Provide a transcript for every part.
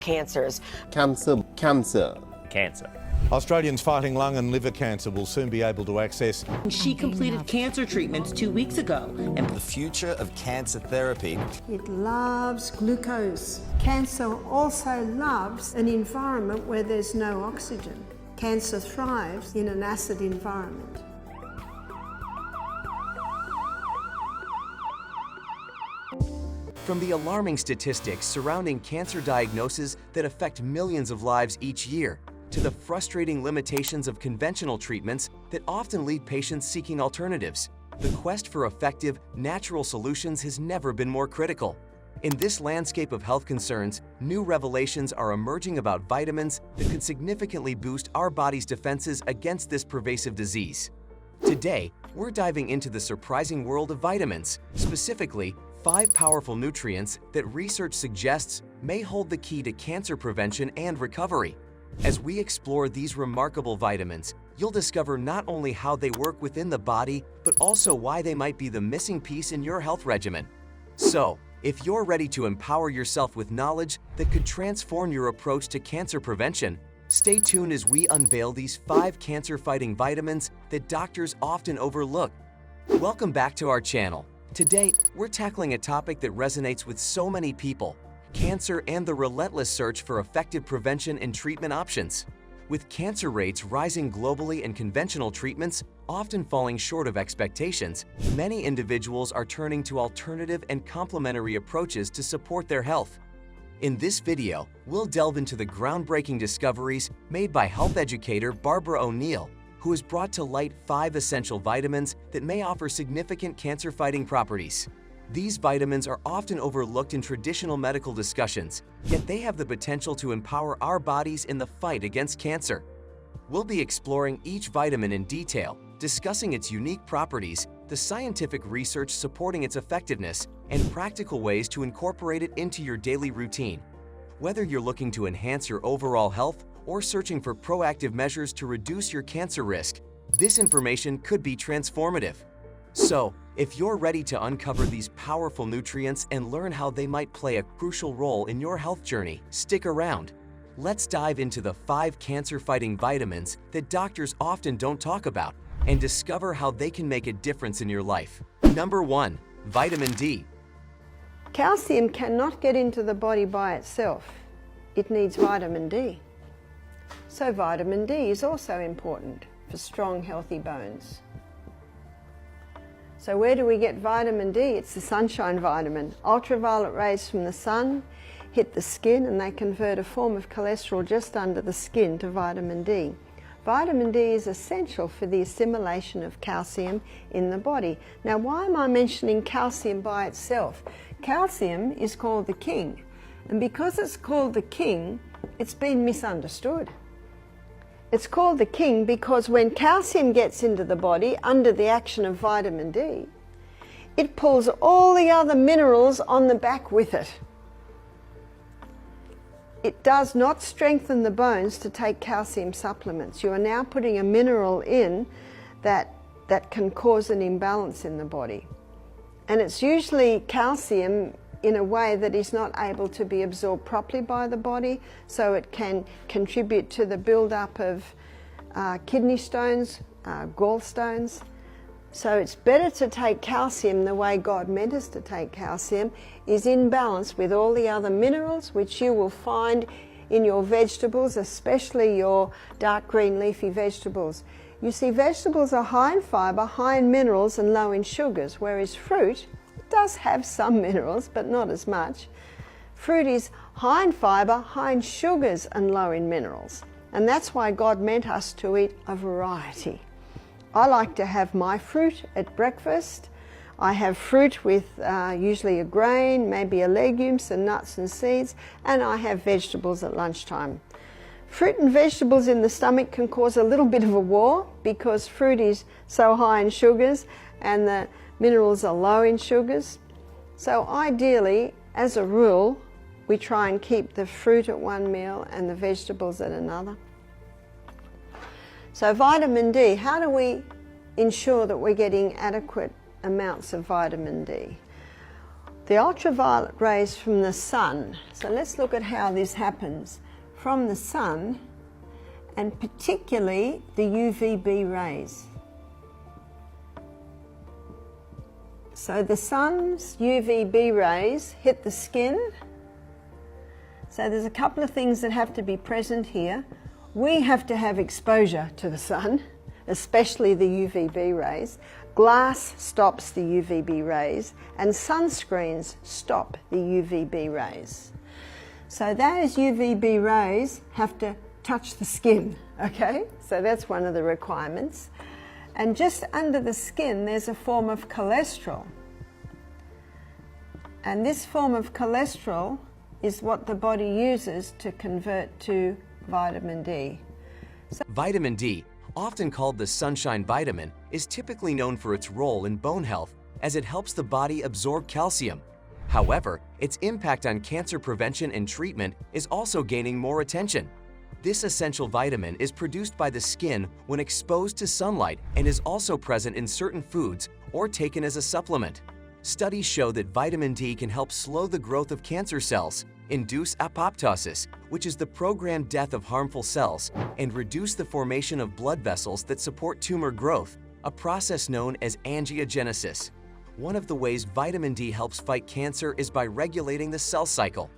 cancers. Cancer. Australians fighting lung and liver cancer will soon be able to access. She completed cancer treatments 2 weeks ago. And the future of cancer therapy. It loves glucose. Cancer also loves an environment where there's no oxygen. Cancer thrives in an acid environment. From the alarming statistics surrounding cancer diagnoses that affect millions of lives each year, to the frustrating limitations of conventional treatments that often leave patients seeking alternatives, the quest for effective, natural solutions has never been more critical. In this landscape of health concerns, new revelations are emerging about vitamins that could significantly boost our body's defenses against this pervasive disease. Today, we're diving into the surprising world of vitamins, specifically 5 powerful nutrients that research suggests may hold the key to cancer prevention and recovery. As we explore these remarkable vitamins, you'll discover not only how they work within the body, but also why they might be the missing piece in your health regimen. So, if you're ready to empower yourself with knowledge that could transform your approach to cancer prevention, stay tuned as we unveil these 5 cancer-fighting vitamins that doctors often overlook. Welcome back to our channel. Today, we're tackling a topic that resonates with so many people: cancer and the relentless search for effective prevention and treatment options. With cancer rates rising globally and conventional treatments often falling short of expectations, many individuals are turning to alternative and complementary approaches to support their health. In this video, we'll delve into the groundbreaking discoveries made by health educator Barbara O'Neill, who has brought to light 5 essential vitamins that may offer significant cancer-fighting properties. These vitamins are often overlooked in traditional medical discussions, yet they have the potential to empower our bodies in the fight against cancer. We'll be exploring each vitamin in detail, discussing its unique properties, the scientific research supporting its effectiveness, and practical ways to incorporate it into your daily routine. Whether you're looking to enhance your overall health or searching for proactive measures to reduce your cancer risk, this information could be transformative. So, if you're ready to uncover these powerful nutrients and learn how they might play a crucial role in your health journey, stick around. Let's dive into the 5 cancer-fighting vitamins that doctors often don't talk about and discover how they can make a difference in your life. Number 1. Vitamin D. Calcium cannot get into the body by itself. It needs vitamin D. So vitamin D is also important for strong, healthy bones. So where do we get vitamin D? It's the sunshine vitamin. Ultraviolet rays from the sun hit the skin and they convert a form of cholesterol just under the skin to vitamin D. Vitamin D is essential for the assimilation of calcium in the body. Now, why am I mentioning calcium by itself? Calcium is called the king, and because it's called the king, it's been misunderstood. It's called the king because when calcium gets into the body under the action of vitamin D, it pulls all the other minerals on the back with it. It does not strengthen the bones to take calcium supplements. You are now putting a mineral in that can cause an imbalance in the body. And it's usually calcium in a way that is not able to be absorbed properly by the body, so it can contribute to the build-up of kidney stones, gallstones. So it's better to take calcium the way God meant us to take calcium, is in balance with all the other minerals which you will find in your vegetables, especially your dark green leafy vegetables. You see, vegetables are high in fibre, high in minerals and low in sugars, whereas fruit does have some minerals, but not as much. Fruit is high in fibre, high in sugars and low in minerals. And that's why God meant us to eat a variety. I like to have my fruit at breakfast. I have fruit with usually a grain, maybe a legume, some nuts and seeds, and I have vegetables at lunchtime. Fruit and vegetables in the stomach can cause a little bit of a war because fruit is so high in sugars and the minerals are low in sugars. So ideally, as a rule, we try and keep the fruit at one meal and the vegetables at another. So vitamin D, how do we ensure that we're getting adequate amounts of vitamin D? The ultraviolet rays from the sun. So let's look at how this happens. From the sun, and particularly the UVB rays. So the sun's UVB rays hit the skin. So there's a couple of things that have to be present here. We have to have exposure to the sun, especially the UVB rays. Glass stops the UVB rays, and sunscreens stop the UVB rays. So those UVB rays have to touch the skin, okay? So that's one of the requirements. And just under the skin, there's a form of cholesterol. And this form of cholesterol is what the body uses to convert to vitamin D. Vitamin D, often called the sunshine vitamin, is typically known for its role in bone health as it helps the body absorb calcium. However, its impact on cancer prevention and treatment is also gaining more attention. This essential vitamin is produced by the skin when exposed to sunlight and is also present in certain foods or taken as a supplement. Studies show that vitamin D can help slow the growth of cancer cells, induce apoptosis, which is the programmed death of harmful cells, and reduce the formation of blood vessels that support tumor growth, a process known as angiogenesis. One of the ways vitamin D helps fight cancer is by regulating the cell cycle.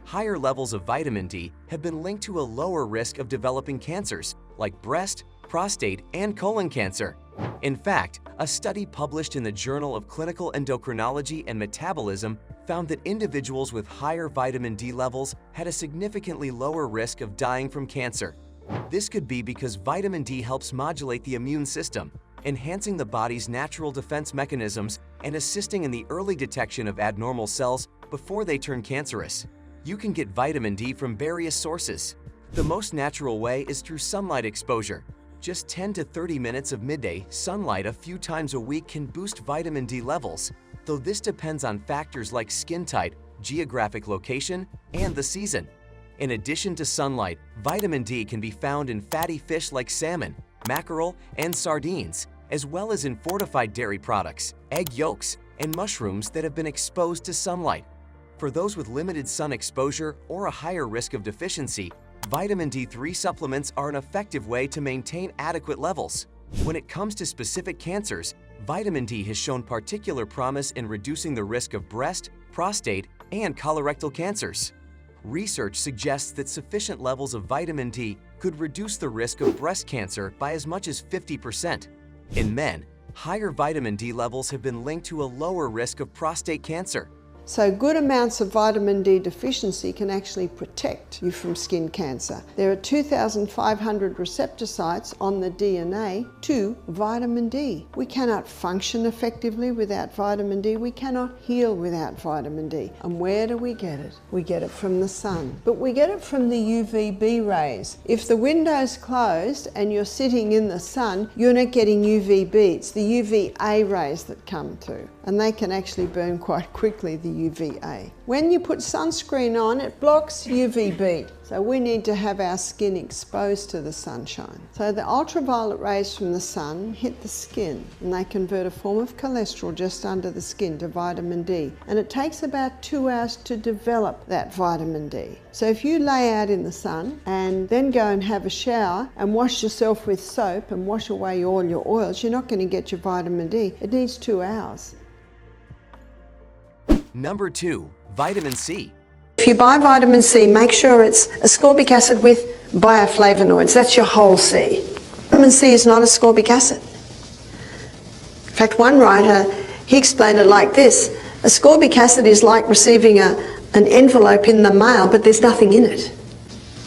Higher levels of vitamin D have been linked to a lower risk of developing cancers like breast, prostate, and colon cancer. In fact, a study published in the Journal of Clinical Endocrinology and Metabolism found that individuals with higher vitamin D levels had a significantly lower risk of dying from cancer. This could be because vitamin D helps modulate the immune system, enhancing the body's natural defense mechanisms and assisting in the early detection of abnormal cells before they turn cancerous. You can get vitamin D from various sources. The most natural way is through sunlight exposure. Just 10 to 30 minutes of midday sunlight a few times a week can boost vitamin D levels, though this depends on factors like skin type, geographic location, and the season. In addition to sunlight, vitamin D can be found in fatty fish like salmon, mackerel, and sardines, as well as in fortified dairy products, egg yolks, and mushrooms that have been exposed to sunlight. For those with limited sun exposure or a higher risk of deficiency, vitamin D3 supplements are an effective way to maintain adequate levels. When it comes to specific cancers, vitamin D has shown particular promise in reducing the risk of breast, prostate, and colorectal cancers. Research suggests that sufficient levels of vitamin D could reduce the risk of breast cancer by as much as 50%. In men, higher vitamin D levels have been linked to a lower risk of prostate cancer. So good amounts of vitamin D deficiency can actually protect you from skin cancer. There are 2,500 receptor sites on the DNA to vitamin D. We cannot function effectively without vitamin D. We cannot heal without vitamin D. And where do we get it? We get it from the sun. But we get it from the UVB rays. If the window's closed and you're sitting in the sun, you're not getting UVB. It's the UVA rays that come through. And they can actually burn quite quickly, the UVA. When you put sunscreen on, it blocks UVB. So we need to have our skin exposed to the sunshine. So the ultraviolet rays from the sun hit the skin and they convert a form of cholesterol just under the skin to vitamin D. And it takes about 2 hours to develop that vitamin D. So if you lay out in the sun and then go and have a shower and wash yourself with soap and wash away all your oils, you're not going to get your vitamin D. It needs 2 hours. Number 2. Vitamin C. If you buy vitamin C, make sure it's ascorbic acid with bioflavonoids. That's your whole C. Vitamin C is not ascorbic acid. In fact, one writer, he explained it like this. Ascorbic acid is like receiving an envelope in the mail, but there's nothing in it.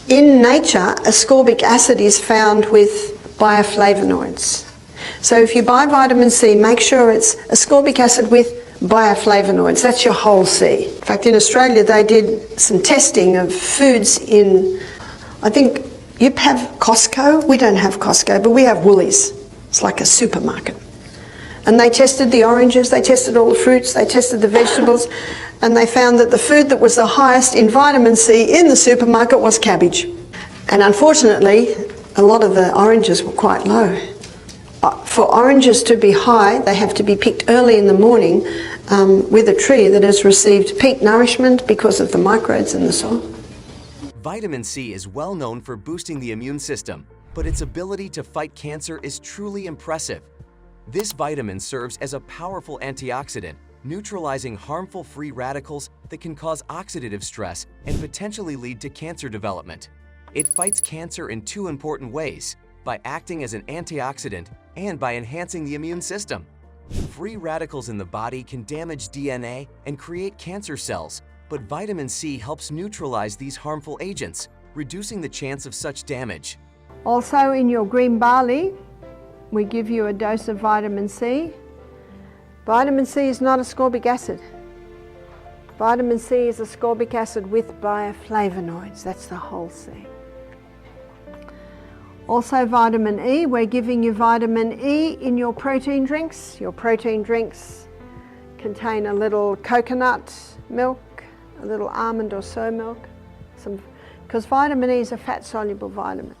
In nature, ascorbic acid is found with bioflavonoids. So if you buy vitamin C, make sure it's ascorbic acid with bioflavonoids. That's your whole C. In fact, in Australia, they did some testing of foods in, I think you have Costco. We don't have Costco, but we have Woolies. It's like a supermarket. And they tested the oranges, they tested all the fruits, they tested the vegetables, and they found that the food that was the highest in vitamin C in the supermarket was cabbage. And unfortunately, a lot of the oranges were quite low. For oranges to be high, they have to be picked early in the morning with a tree that has received peak nourishment because of the microbes in the soil. Vitamin C is well known for boosting the immune system, but its ability to fight cancer is truly impressive. This vitamin serves as a powerful antioxidant, neutralizing harmful free radicals that can cause oxidative stress and potentially lead to cancer development. It fights cancer in two important ways: by acting as an antioxidant and by enhancing the immune system. Free radicals in the body can damage DNA and create cancer cells, but vitamin C helps neutralize these harmful agents, reducing the chance of such damage. Also, in your green barley, we give you a dose of vitamin C. Vitamin C is not ascorbic acid. Vitamin C is ascorbic acid with bioflavonoids. That's the whole C. Also vitamin E, we're giving you vitamin E in your protein drinks. Your protein drinks contain a little coconut milk, a little almond or soy milk, because vitamin E is a fat-soluble vitamin.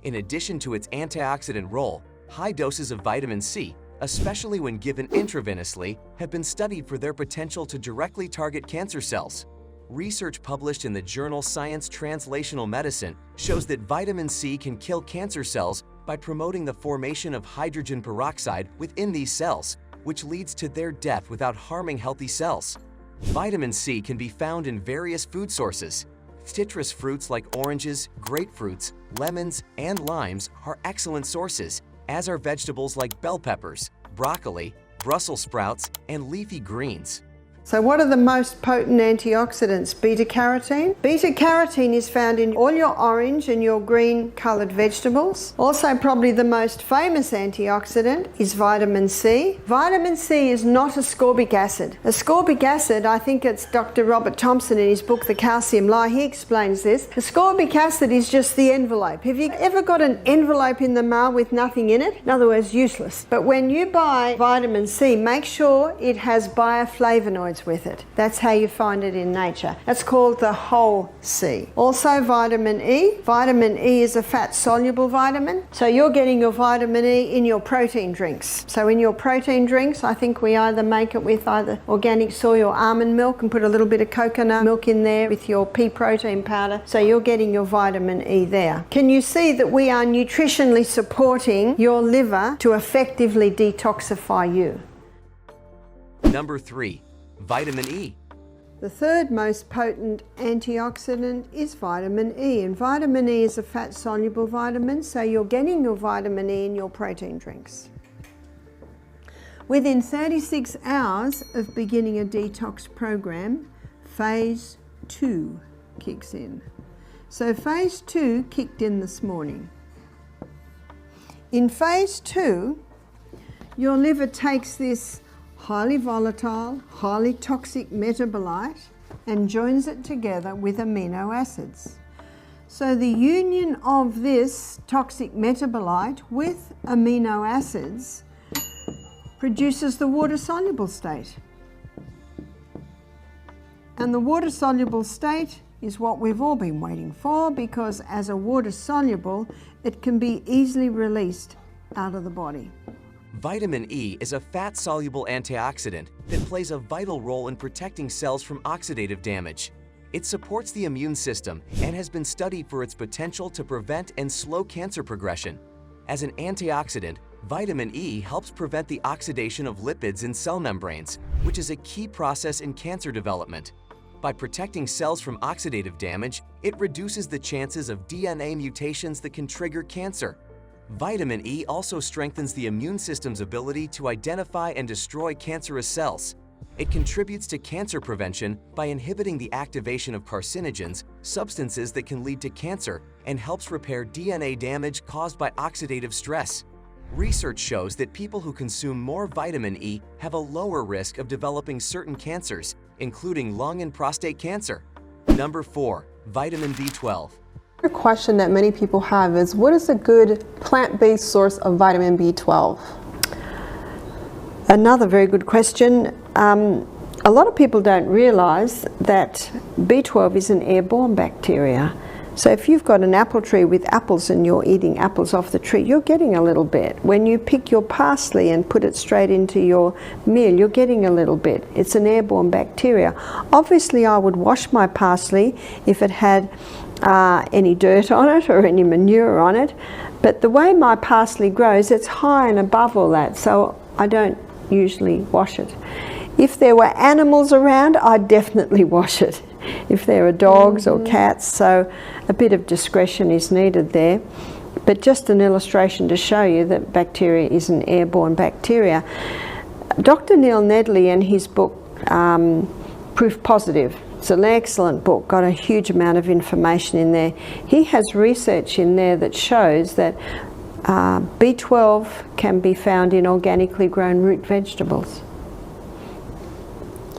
In addition to its antioxidant role, high doses of vitamin C, especially when given intravenously, have been studied for their potential to directly target cancer cells. Research published in the journal Science Translational Medicine shows that vitamin C can kill cancer cells by promoting the formation of hydrogen peroxide within these cells, which leads to their death without harming healthy cells. Vitamin C can be found in various food sources. Citrus fruits like oranges, grapefruits, lemons, and limes are excellent sources, as are vegetables like bell peppers, broccoli, Brussels sprouts, and leafy greens. So what are the most potent antioxidants? Beta-carotene. Beta-carotene is found in all your orange and your green coloured vegetables. Also probably the most famous antioxidant is vitamin C. Vitamin C is not ascorbic acid. Ascorbic acid, I think it's Dr. Robert Thompson in his book The Calcium Lie, he explains this. Ascorbic acid is just the envelope. Have you ever got an envelope in the mail with nothing in it? In other words, useless. But when you buy vitamin C, make sure it has bioflavonoids with it. That's how you find it in nature. That's called the whole C. Also vitamin E. Vitamin E is a fat-soluble vitamin. So you're getting your vitamin E in your protein drinks. So in your protein drinks, I think we either make it with either organic soy or almond milk and put a little bit of coconut milk in there with your pea protein powder. So you're getting your vitamin E there. Can you see that we are nutritionally supporting your liver to effectively detoxify you? Number 3. Vitamin E. The third most potent antioxidant is vitamin E, and vitamin E is a fat-soluble vitamin, so you're getting your vitamin E in your protein drinks. Within 36 hours of beginning a detox program, phase 2 kicks in. So phase 2 kicked in this morning. In phase 2, your liver takes this highly volatile, highly toxic metabolite and joins it together with amino acids. So the union of this toxic metabolite with amino acids produces the water-soluble state. And the water-soluble state is what we've all been waiting for, because as a water-soluble, it can be easily released out of the body. Vitamin E is a fat-soluble antioxidant that plays a vital role in protecting cells from oxidative damage. It supports the immune system and has been studied for its potential to prevent and slow cancer progression. As an antioxidant, vitamin E helps prevent the oxidation of lipids in cell membranes, which is a key process in cancer development. By protecting cells from oxidative damage, it reduces the chances of DNA mutations that can trigger cancer. Vitamin E also strengthens the immune system's ability to identify and destroy cancerous cells. It contributes to cancer prevention by inhibiting the activation of carcinogens, substances that can lead to cancer, and helps repair DNA damage caused by oxidative stress. Research shows that people who consume more vitamin E have a lower risk of developing certain cancers, including lung and prostate cancer. Number 4. Vitamin B12. A question that many people have is, what is a good plant-based source of vitamin B12? Another very good question. A lot of people don't realize that B12 is an airborne bacteria. So if you've got an apple tree with apples and you're eating apples off the tree, you're getting a little bit. When you pick your parsley and put it straight into your meal, you're getting a little bit. It's an airborne bacteria. Obviously, I would wash my parsley if it had any dirt on it or any manure on it. But the way my parsley grows, it's high and above all that, so I don't usually wash it. If there were animals around, I'd definitely wash it. If there are dogs or cats, so a bit of discretion is needed there. But just an illustration to show you that bacteria is an airborne bacteria. Dr. Neil Nedley in his book, Proof Positive, it's an excellent book, got a huge amount of information in there. He has research in there that shows that B12 can be found in organically grown root vegetables.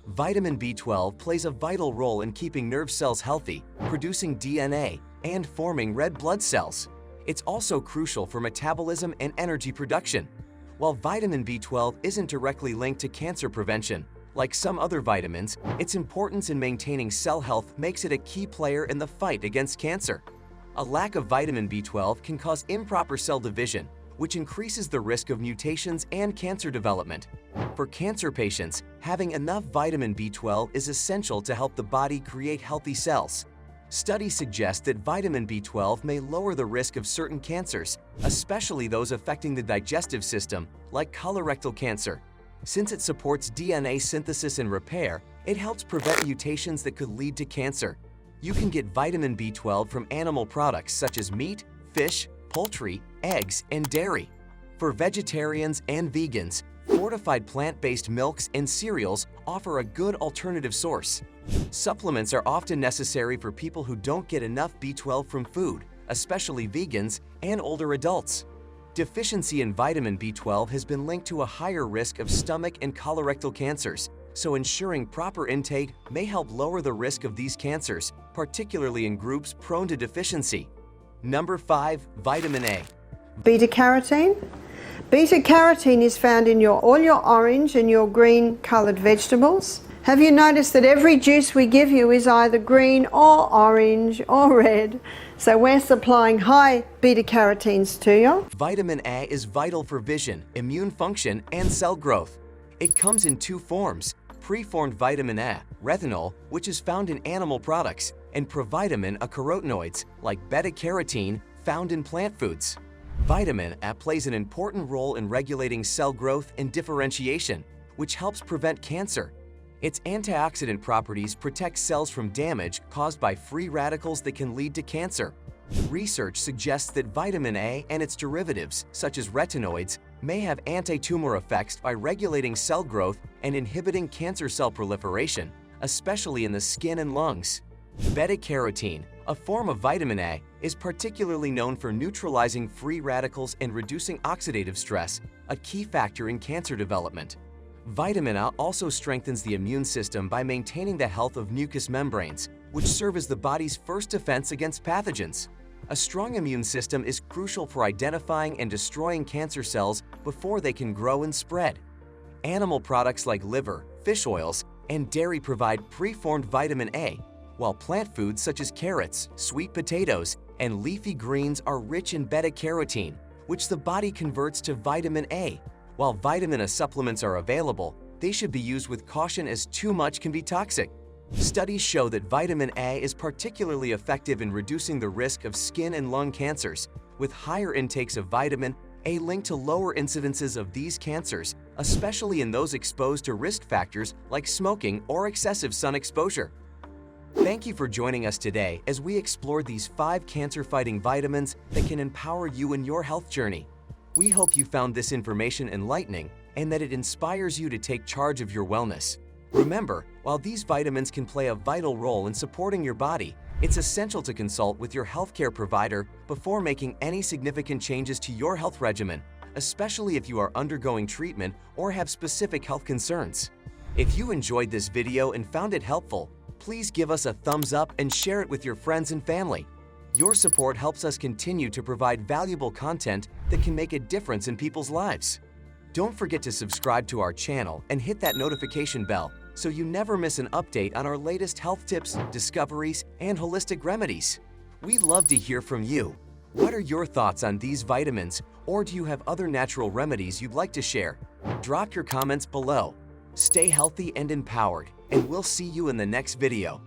Vitamin B12 plays a vital role in keeping nerve cells healthy, producing DNA, and forming red blood cells. It's also crucial for metabolism and energy production. While vitamin B12 isn't directly linked to cancer prevention, like some other vitamins, its importance in maintaining cell health makes it a key player in the fight against cancer. A lack of vitamin B12 can cause improper cell division, which increases the risk of mutations and cancer development. For cancer patients, having enough vitamin B12 is essential to help the body create healthy cells. Studies suggest that vitamin B12 may lower the risk of certain cancers, especially those affecting the digestive system, like colorectal cancer. Since it supports DNA synthesis and repair, it helps prevent mutations that could lead to cancer. You can get vitamin B12 from animal products such as meat, fish, poultry, eggs, and dairy. For vegetarians and vegans, fortified plant-based milks and cereals offer a good alternative source. Supplements are often necessary for people who don't get enough B12 from food, especially vegans and older adults. Deficiency in vitamin B12 has been linked to a higher risk of stomach and colorectal cancers, so ensuring proper intake may help lower the risk of these cancers, particularly in groups prone to deficiency. Number 5, vitamin A. Beta-carotene. Beta-carotene is found in all your orange and your green coloured vegetables. Have you noticed that every juice we give you is either green or orange or red? So we're supplying high beta-carotenes to you. Vitamin A is vital for vision, immune function, and cell growth. It comes in two forms: preformed vitamin A, retinol, which is found in animal products, and provitamin, a carotenoids, like beta-carotene, found in plant foods. Vitamin A plays an important role in regulating cell growth and differentiation, which helps prevent cancer. Its antioxidant properties protect cells from damage caused by free radicals that can lead to cancer. Research suggests that vitamin A and its derivatives, such as retinoids, may have anti-tumor effects by regulating cell growth and inhibiting cancer cell proliferation, especially in the skin and lungs. Beta-carotene, a form of vitamin A, is particularly known for neutralizing free radicals and reducing oxidative stress, a key factor in cancer development. Vitamin A also strengthens the immune system by maintaining the health of mucous membranes, which serve as the body's first defense against pathogens. A strong immune system is crucial for identifying and destroying cancer cells before they can grow and spread. Animal products like liver, fish oils, and dairy provide preformed vitamin A, while plant foods such as carrots, sweet potatoes, and leafy greens are rich in beta-carotene, which the body converts to vitamin A. While vitamin A supplements are available, they should be used with caution as too much can be toxic. Studies show that vitamin A is particularly effective in reducing the risk of skin and lung cancers, with higher intakes of vitamin A linked to lower incidences of these cancers, especially in those exposed to risk factors like smoking or excessive sun exposure. Thank you for joining us today as we explored these 5 cancer-fighting vitamins that can empower you in your health journey. We hope you found this information enlightening and that it inspires you to take charge of your wellness. Remember, while these vitamins can play a vital role in supporting your body, it's essential to consult with your healthcare provider before making any significant changes to your health regimen, especially if you are undergoing treatment or have specific health concerns. If you enjoyed this video and found it helpful, please give us a thumbs up and share it with your friends and family. Your support helps us continue to provide valuable content that can make a difference in people's lives. Don't forget to subscribe to our channel and hit that notification bell so you never miss an update on our latest health tips, discoveries, and holistic remedies. We'd love to hear from you. What are your thoughts on these vitamins, or do you have other natural remedies you'd like to share? Drop your comments below. Stay healthy and empowered, and we'll see you in the next video.